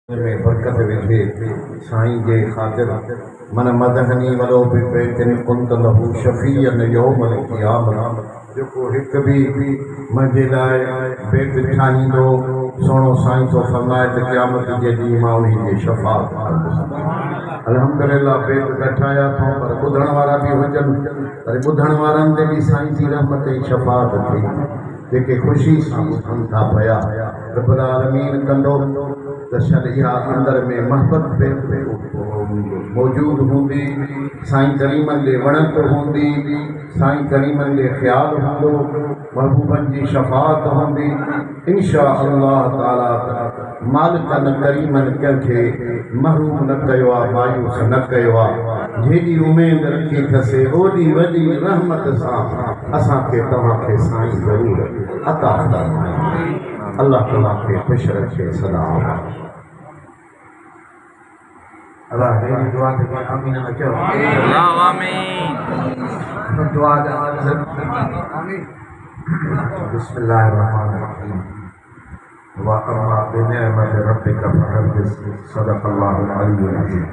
में बरकत विधे साईं जे ख़ातिर मन मदहनी वलो बि बैतिन कुंत लहू शफ़ीअन यौमल क़ियामत जेको हिक भी मुंहिंजे लाइ बैत ठाहींदो सोनो साईं तो फरमाए त क़यामत जे ॾींहुं मां उन्ही जी शफ़ाअत कंदुसि। अल्हम्दुलिल्लाह बैत त ठाहिया अथऊं पर ॿुधण वारा बि हुजनि, पर ॿुधण वारनि ते बि साईं जी रहमत जी शफ़ाअत थिए जेके ख़ुशी सां ॿुधनि था पिया। रब्बुल आलमीन कंदो त शायदि इहा अंदर में महबत मौजूद हूंदी, साईं करीमनि ॾे वणत हूंदी, साईं करीमनि ॾे ख़्यालु हूंदो, महबूबनि जी शफ़ाअत हूंदी। इंशा अल्लाह ताला मालिकनि करीमनि कंहिंखे महरूम न कयो आहे, मायूस न कयो आहे। जेॾी उमेद रखी अथसि ओॾी वॾी रहमत सां असांखे तव्हांखे साईं ज़रूरु अता फरमाए। अल्लाह ताला खे ख़ुशि रखे। सलाम। अल्लाह मेरी दुआ ते आमीन अचो। अल्लाह आमीन। दुआ आमीन। बिस्मिल्लाहिर्रहमानिर्रहीम। व अम्मा बिनिअमति रब्बिका फहद्दिस। सदक़ल्लाहुल अलीयुल अज़ीम।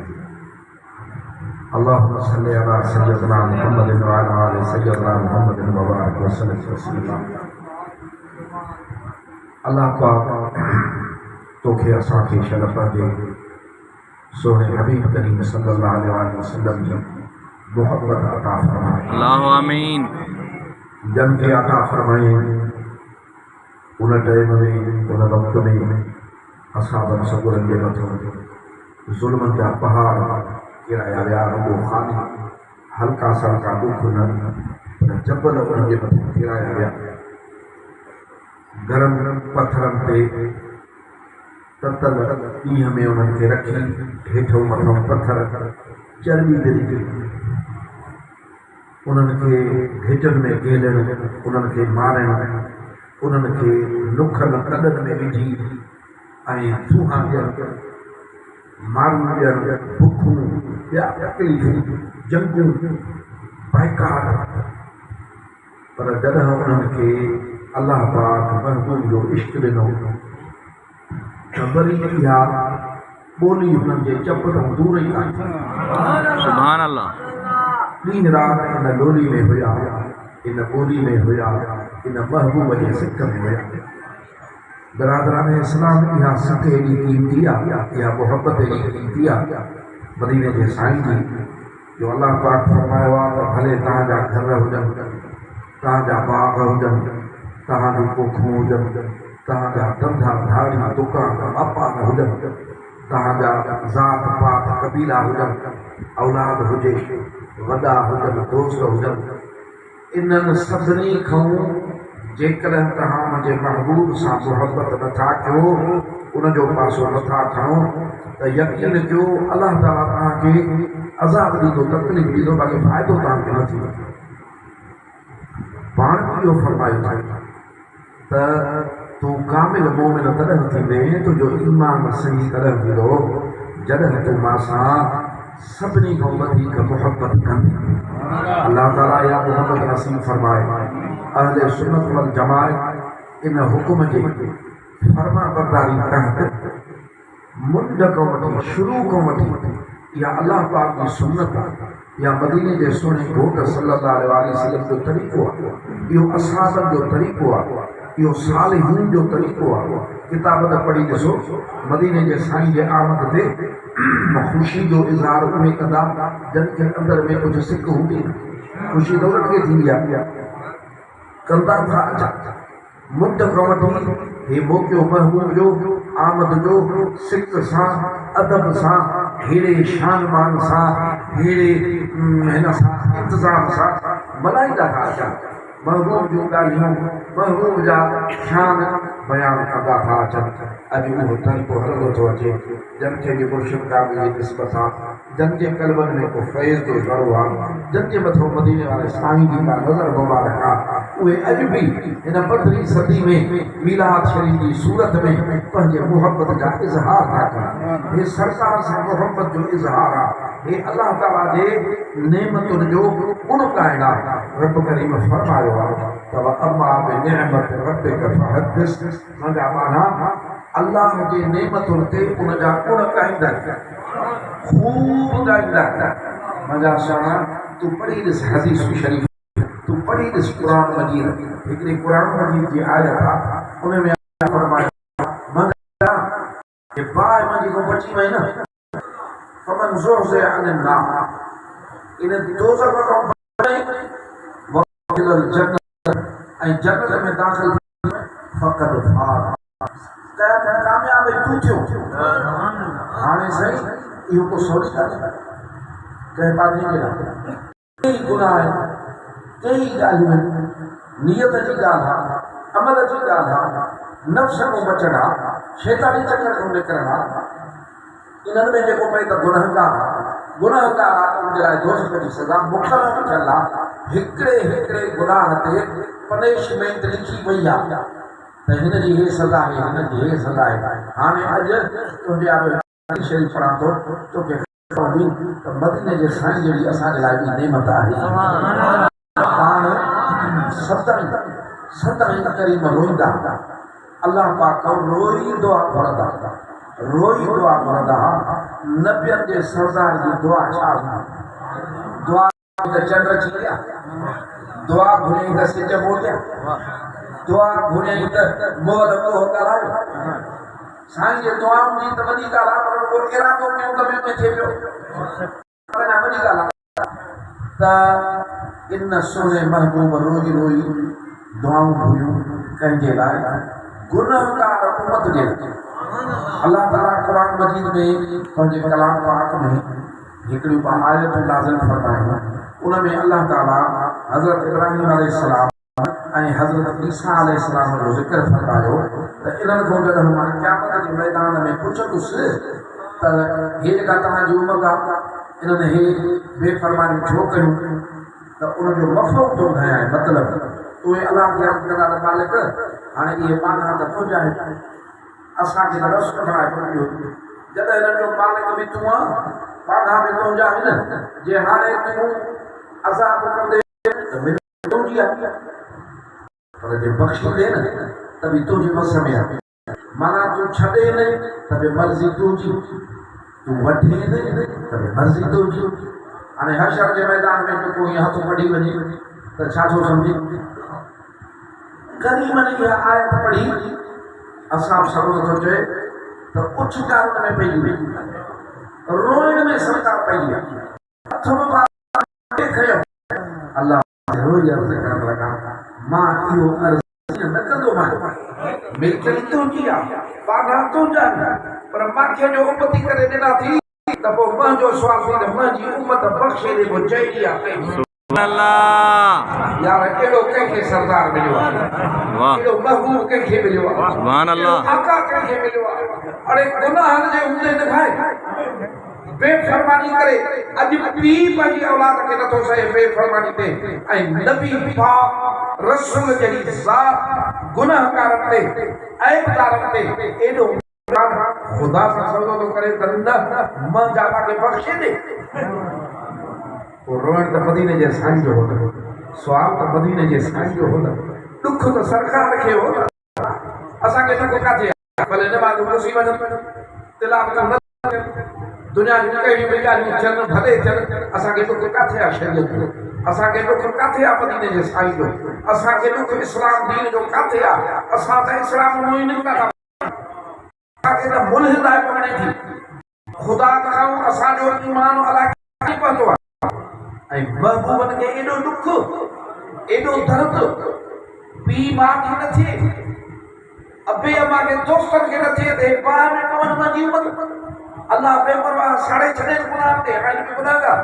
अल्लाहुम्मा सल्लि अला सय्यिदिना मुहम्मदिन व अला आलि सय्यिदिना मुहम्मदिन व बारिक व सल्लिम तस्लीमा। अल्लाह पाक तोखे असांखे शरफ़ ॾे, सोने हबीब करीम सल्लल्लाहु अलैहि वसल्लम जी मोहब्बत अता फरमाए। अल्लाह आमीन। जन के अता फरमाए। उन टाइम में उन वक्त में असाबन सबुरन जे मथां ज़ुल्मन जा पहाड़ किराया विया, रुगो ख़ाली हल्का सल्का दुख न पर जबल उन जे मथां किराया विया। गरम पत्थरनि ते ततल ॾींहं में उन्हनि खे रखी हेठों मथां पत्थर चर्बी विझी उन्हनि खे घेटनि में गेलण, उन्हनि खे मारण, उन्हनि खे नुखनि कॾनि में विझी ऐं सूहा ॾियनि, मारूं ॾियनि, बुखूं, ॿिया तकलीफ़ूं, जंगूं, बाइकाट। पर जॾहिं उन्हनि खे अल्लाह पाक महबूब जो इश्क ॾिनो त वरी इहा ॿोली हुननि जे चप खां दूर ई आई। सुभान अल्लाह। ॾींहुं राति इन ॾोली में हुया, इन ॿोली में हुया, इन महबूब जे सिक में हुया। बिरादरान इस्लाम, इहा सिक एॾी कीमती आहे, इहा मोहबत एॾी कीमती आहे मदीने जे साईं जी, जो अल्लाह पाक फरमायो आहे त भले तव्हांजा घर हुजनि, तव्हांजा बाग हुजनि, तव्हांजूं पोखूं हुजनि, तव्हांजा धंधा धाड़ी दुकान वापार हुजनि, तव्हांजा ज़ात पात कबीला हुजनि, औलाद हुजे, वॾा हुजनि, दोस्त हुजनि, इन्हनि सभिनी खां जेकॾहिं तव्हां मुंहिंजे महबूब सां मोहबत नथा कयो, उनजो पासो नथा खणो, त यकीन कयो अल्लाह ताला तव्हांखे अज़ाब ॾींदो, तकलीफ़ ॾींदो, बाक़ी फ़ाइदो तव्हांखे न थींदो। पाण इहो फरमायो त तूं कामिल मोमिन तॾहिं थींदे, तुंहिंजो ईमान सही तॾहिं थींदो जॾहिं तूं मां सां सभिनी खां वधीक मोहबत कंदी। अल्लाह ताला इहा मोहबत नसीब फरमाए। अहले सुन्नत वल जमाअत इन हुकुम जे फर्मा बरदारी तहत मुंड खां वठी शुरू खां वठी इहा अल्लाह पाक जी सुन्नत आहे, या मदीने जे सोने घोट सल्लल्लाहु अलैहि वसल्लम जो तरीक़ो आहे, इहो असहाबनि जो तरीक़ो आहे, इहो सालिहीन जो तरीक़ो आहे। किताब त पढ़ी ॾिसो, मदीने जे साईं जे आमद ते ख़ुशी जो इज़हार उहे कंदा जन खे अंदर में कुझु सिक हूंदी, ख़ुशी त उन्हनि खे थींदी आहे, कंदा था अचनि। मुंड खां वठी हे मौक़ियो महबूब जो आमद जो सिक सां अदब सां हेड़े शान मान सां हेड़े हिन सां इंतज़ाम सां मल्हाईंदा था अचनि। महबूब जूं ॻाल्हियूं, महबूब जा शान बयान कंदा था अचनि। अॼु उहो तरीक़ो हलंदो थो अचे जन खे बि मुर्शिद कामिल जी निस्बत आहे, जन जे क़ल्बनि में को फैज़ जो ज़रो आहे, जन जे मथां मदीने वारे साईं जी का नज़र मुबारक आहे, उहे अॼु बि हिन 15वीं सदी में मीलाद शरीफ़ जी सूरत में पंहिंजे मोहब्बत जा इज़हार था कनि। हे सरकार सां मोहब्बत जो इज़हार आहे, हे अल्लाह ताला जे नेमतुनि जो गुण ॻाइण आहे। रब करीम फरमायो आहे त अम्मा बिनिअमति रब्बिका फहद्दिस, मना अल्लाह जे नेमतुनि ते उन जा गुण ॻाईंदा खूब ॻाईंदा। मजा सां तूं पढ़ी ॾिस हदीस शरीफ़, तूं पढ़ी ॾिस क़ुरान मजीद, हिकिड़ी क़ुरान मजीद जी आयत आहे उन में फरमाया कि बाहि मुंहिंजी को बची वई न फमन ज़ुहज़िह अनिन नार इन दोज़ख खां बचाई वक़िलल जन्नत ऐं जन्नत में दाख़िल फ़क़द फाज़ कामयाब तूं थियो। हाणे साईं इहो को सवली ॻाल्हि आहे कंहिं पार्टी जे लाइ कई गुनाह आहिनि, कई ॻाल्हियूं आहिनि, नियत जी ॻाल्हि आहे, अमल जी ॻाल्हि आहे, नफ़्स खां बचण आहे, शैतानी चकर खां निकिरण आहे। इन्हनि में जेको पए त गुनहगार आहे, गुनहगार आहे त उनजे लाइ दोस्त जी सज़ा मुक़ररु थियल आहे। हिकिड़े गुनाह ते पनिशमेंट लिखी वई आहे त हिन जी हे सज़ा आहे, हिन जी हे सज़ा आहे। हाणे अॼु तुंहिंजे आगे शरीफ़ पढ़ां थो तोखे त मदीने जे साईं जहिड़ी असांजे लाइ बि नेमत आहे। पाण सतनि करीम रोईंदा, अल्लाह पाक रोई दुआ घुरंदा, रोई दुआ घुरंदा। नबियनि जे सरदार जी दुआ छा दुआ त चंड अची विया, दुआ घुरियईं त सिज मोटिया, दुआ घुरियईं त मोर मोह करायो। साईं जे दुआउनि जी त वॾी ॻाल्हि आहे, पर को इरादो कयूं त में थिए पियो वॾी ॻाल्हि आहे। त इन सोने महबूब रोई रोई दुआऊं हुयूं कंहिंजे लाइ, गुनहगार उम्मत जे लाइ। अल्लाह ताला क़ुरान मजीद में पंहिंजे कलाम पाक में हिकिड़ियूं आयतूं नाज़िल फरमायूं। उन में अल्लाह ताला हज़रत इब्राहिम अलैहिस्सलाम ऐं हज़रत ईसा अलैहिस्सलाम जो ज़िक्र फरमायो त इन्हनि खां जॾहिं मां क़यामत जे मैदान में पुछंदुसि त हे जेका तव्हांजी उमत आहे इन्हनि हे बेफ़रमानियूं छो कयूं, त उनजो मफ़हूम थो ॿुधायां। मतिलबु उहे अलाह जे कंदा त मालिक हाणे इहे पाना त तुंहिंजा आहिनि, असांखे त रस बणाए छॾियो। जॾहिं हिननि जो मालिक बि तूं आहे, पाना बि तुंहिंजा आहिनि, जे हाणे तूं अज़ाब कंदे त मिलत तुंहिंजी आहे, पर जे बख़्शी ॾे न त बि तुंहिंजी वस में आहे। माना तूं छॾे न त बि मर्ज़ी तुंहिंजी, तूं वठे न त बि मर्ज़ी तुंहिंजी। हाणे हशर जे मैदान में जेको ईअं हथु पढ़ी वञे त छा थो सम्झे? करीमनि इहा आयत पढ़ी असां सभु थो चए त उछकार उन में पइजी वई, रोइण में सरकार पइजी आहे। हथ में खयो अल्लाह रोई अर्ज़ करण लॻा, मां इहो अर्ज़ न कंदोमांइ, मिल्कियत तुंहिंजी आहे, पाना तुंहिंजा आहिनि, पर मूंखे जो उमती करे ॾिना थी त पोइ मुंहिंजो सुवाल थी त मुंहिंजी उमत बख़्शे ॾे पोइ चई आहे। यार एॾो कंहिंखे सरदार मिलियो आहे, एॾो महबूब कंहिंखे मिलियो आहे, आका कंहिंखे मिलियो आहे। अड़े गुनाहनि जे हूंदे निभाए बेफ़रमानी करे अॼु पीउ पंहिंजी औलाद खे नथो सहे बेफ़रमानी ते, ऐं नबी पाक रसूल जहिड़ी ज़ात गुनाहगारनि ते ऐबदारनि ते एॾो ख़ुदा सां सौदो थो करे त न मां जाता खे बख़्शे ॾे। रोइण त मदीने जे साईं जो हो, सुवाल त मदीने जे साईं जो हो, दुख त सरकार खे हो। असांखे दुख किथे आहे? भले नमाज़ घुसी वञनि, तिलावत न दुनिया जी कहिड़ियूं बि ॻाल्हियूं थियनि भले थियनि, असांखे दुख किथे आहे शरीयत जो? असांखे दुख किथे आहे मदीने जे साईं जो? असांखे दुख इस्लाम दीन जो किथे आहे? असां त इस्लाम मां ई निकिता था, असांखे त मुल्हिद आहे पवणे थी। ख़ुदा खां असांजो ईमान अलाए किथे पहुतो आहे, ऐं महबूबनि खे एॾो दुख, एॾो दर्द, पीउ माउ खे न थिए, अबे अम्मा खे दोस्तनि खे न थिए त हे बाहि में पवनि मुंहिंजी उमत। अल्लाह बेपरवाह साड़े छॾे गुनाह ते, हाणे बि गुनाहगार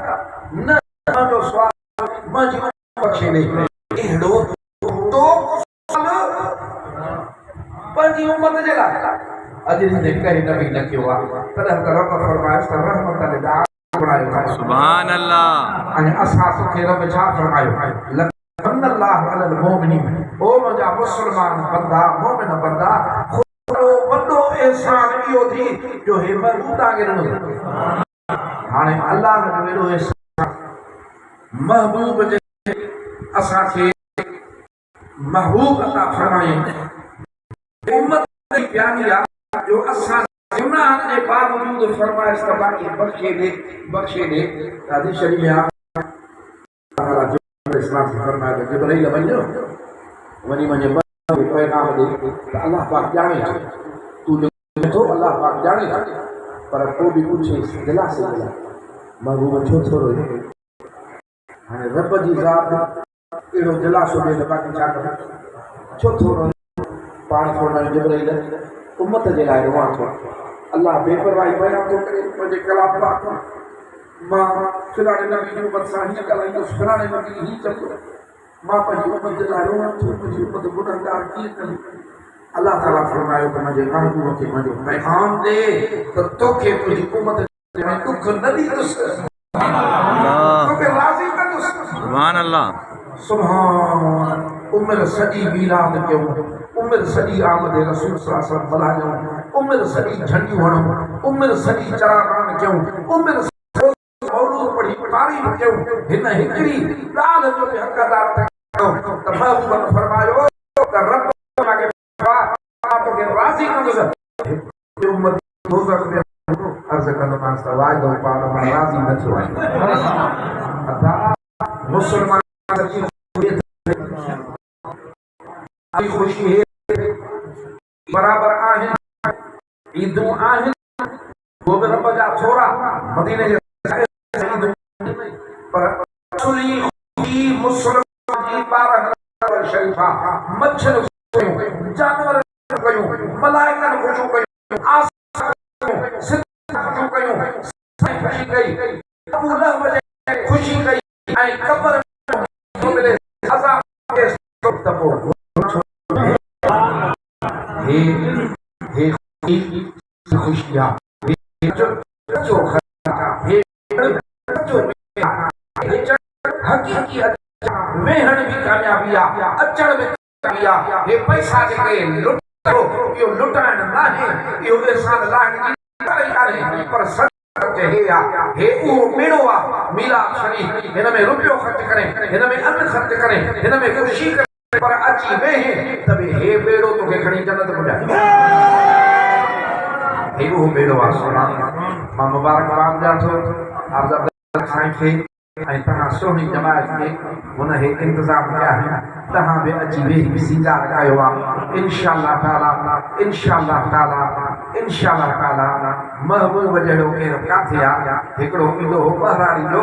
न, मुंहिंजो सुवाल मुंहिंजी उमत बख़्शे ॾे। अहिड़ो तो पंहिंजी उमत जे लाइ अॼु हिन कंहिं नबी न कयो आहे, तॾहिं त रब फरमायो त रहमत लिल आलमीन। सुभान अल्लाह। ऐं असां तोखे रब छा फरमायो? लक़द अलल मोमिनीन, ओ मुंहिंजा मुस्लमान बंदा, मोमिन बंदा, वॾो एहसान इहो थी जो हे महबूब तव्हांखे ॾिनो। हाणे अल्लाह जो एॾो एहसान महबूब जे असांखे महबूब अता फरमाए, उम्मत प्यारी आहे जो असां गुनाह के बावजूद फरमाइश त बाकी बख्शे दे हदीस शरीफ में इस्लाम से फरमाया त जिब्राइल वञो वनी मुंहिंजे पैगाम ॾे त अल्लाह पाक ॼाणे तू जो अल्लाह पाक ॼाणे पर को भी पूछे दिला से दिला महबूब छो थो रोए हाणे रब जी ज़ात अहिड़ो दिलासो ॾे त बाक़ी छा करे छो थो रोए पाण थोरा जिब्राइल उम्मत जे लाइ रोआं थो अल्लाह बेपरवाही बयां थो करे मुंहिंजे कलाम पाक मां फिलहाणे नबी जी उम्मत सां हीअं ॻाल्हाईंदुसि फिलहाणे नबी हीअं चवंदो मां पंहिंजी उम्मत जे लाइ रोआं थो मुंहिंजी उम्मत गुनहगार कीअं कंदी अल्लाह ताला फरमायो त मुंहिंजे महबूब खे मुंहिंजो पैगाम ॾे त तोखे तुंहिंजी उम्मत में दुख न ॾींदुसि तोखे राज़ी कंदुसि सुभान अल्लाह सुभान उम्र सॼी मीलाद कयूं उम्र सॼी आमद रसूल सल्लल्लाहु अलैहि वसल्लम मल्हायूं उम्र सॼी झंडियूं हणूं उम्र सॼी चरागान कयूं उम्र मौलूद पढ़ी तारीफ़ कयूं हिन हिकिड़ी ॻाल्हि जो बि हक़दार थियो त महबूब फरमायो त रब खे तोखे राज़ी कंदुसि उम्मत दोज़ख में अर्ज़ कंदोमांसि त वाइदो पाण मां राज़ी न थियो आहे अता मुस्लमान खुशी है बराबर आहिनि ईदूं आहिनि वो बि रब जा थोरा मदीने जे पर असली खुशी मुस्लमान जी 12 शरीफा मच्छर कयूं जानवर कयूं मलाइकन ख़ुशू कयूं आसमान सिद्दत कयूं खुशी कई अबू लहब जे खुशी कई ऐं कब्र में मिले अज़ाब के तबो हे खुशियां जो हे हकीकी वेहण भी कामयाबी आ अचण भी कामयाबी आ हे पैसा जेके लुटो यो लुटाइण नाहे यो एहसान लाहिण जी करे पर सच के हे वो मेड़ो आ मिलाद शरीफ हिन में रुपयो खर्च करे हिन में अन्न खर्च करे हिन में खुशी करे पर अची वेहे तबे हे बेड़ो तोखे खणी जन्नत पुॼाए हे वो बेड़ो आ सोना मां मुबारकबाद ॾियां थो आज़ाद साईं खे ऐं तव्हां सोनी जमायत खे हुन हे इंतज़ाम कया आहिनि तव्हां बि अची वेही सीधा लॻायो आहे इंशाअल्लाह ताला महबूब जहिड़ो केरु काथे आहे हिकिड़ो ईंदो हो ॿाहिराड़ी जो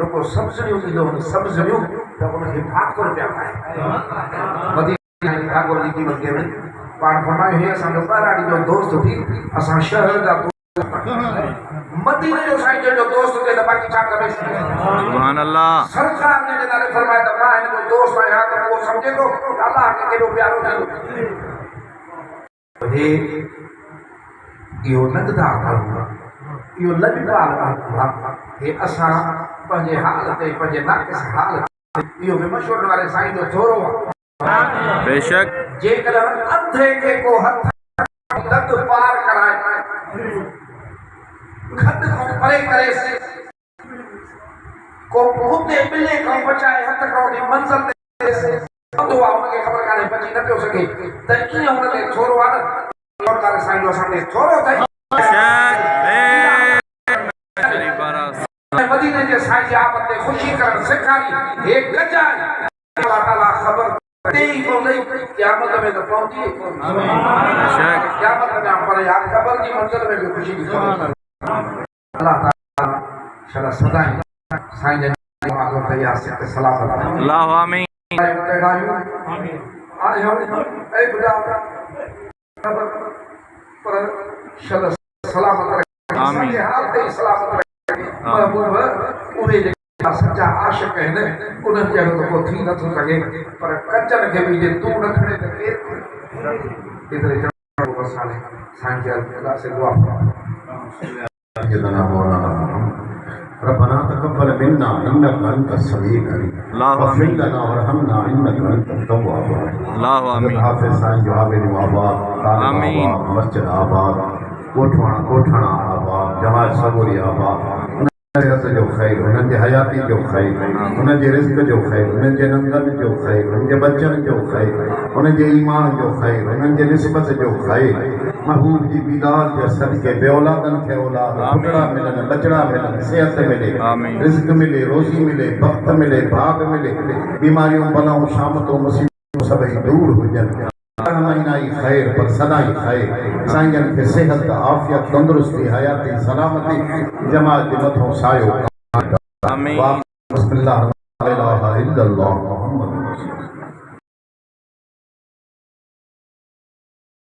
रुको सब्ज़ियूं ईंदो हुन सब्ज़ियूं त उनखे भाकुर पिया पाए भाकुर जी क़ीमत केरु पाण फरमायो हे असांजो ॿाहिराड़ी जो दोस्त थी असां शहर जा मदीने जो साईं जो दोस्त थे त बाक़ी छा करे सुभान अल्लाह सरकार ने नाले फरमाया त मां हिन जो दोस्त आहियां त वो समझे तो अल्लाह खे केॾो प्यारो थियो हे इहो नक़दार माण्हू इहो लॼपाल माण्हू हे असां पंहिंजे हाल ते पंहिंजे नाक़िस हाल इहो बि मशहूर वारे साईं जो थोरो आहे बेशक जेकॾहिं अंधे खे को हथ दत पार कराए खत को परे करे से को हुते मिले को बचाए हथ को मंज़िल ते से तो उनके खबर काने बची न पियो सके त कीअं उनते थोरो आहे न सरकार साईं जो सामने थोरो अथई मदीने जे साईं जी आपत ते खुशी करण सेखारी हे गजाए अल्लाह ताला खबर देई पवंदी क़यामत में तो पहुंची क़यामत में पर यार खबर जी मंज़िल में भी खुशी दी अल्लाह ताला शरा सदा साईं जे मां तैयार से सलाम अल्लाह आमीन आज हम ए बुला पर शरा सलामत आमीन हाल ते सलामत महबूब उहे सच्चा आशिक है उन्हनि जहिड़ो त को थी नथो सघे पर कचन खे बि जे तूं न खणे त केरु एतिरे चवण वसाले साईं जी अल्लाह से दुआ सय्यदना मौलाना रब्बना तक़ब्बल मिन्ना इन्नका अंतस समीउल अलीम वग़फिर लना वरहमना इन्नका अंतत तव्वाबुर रहीम अल्लाह आमीन हाफिज़ साईं जो आबिद आबाद आमीन मस्जिद आबाद कोठवाणा आबाद जमात सबूरी आबाद सेहत जो ख़ैर, उन्हनि जे हयाती जो ख़ैर, उन्हनि जे रिज़्क़ जो ख़ैर, उन्हनि जे नंदनि जो ख़ैर, उन्हनि जे बचनि जो ख़ैर, उन्हनि जे ईमान जो ख़ैर, उन्हनि जे निस्बत जो ख़ैर, महबूब जी बीलाल जे सदके बे औलादनि खे औलाद पुटड़ा मिलनि, बचड़ा मिलनि, सेहत मिले, रिज़्क़ मिले, रोज़ी मिले, वक़्त मिले, भाग मिले, बीमारियूं बलाऊं शामतूं मुसीबतूं सभई दूर हुजनि। महीनाई ख़ैर पर सदाई ख़ैर, साईं खे सेहत, आफ़ियत, तंदुरुस्ती, हयाती, सलामती, जमात जे मथों सायो। आमीन। बिस्मिल्लाह ला इलाहा इल्लल्लाह मुहम्मद रसूलुल्लाह।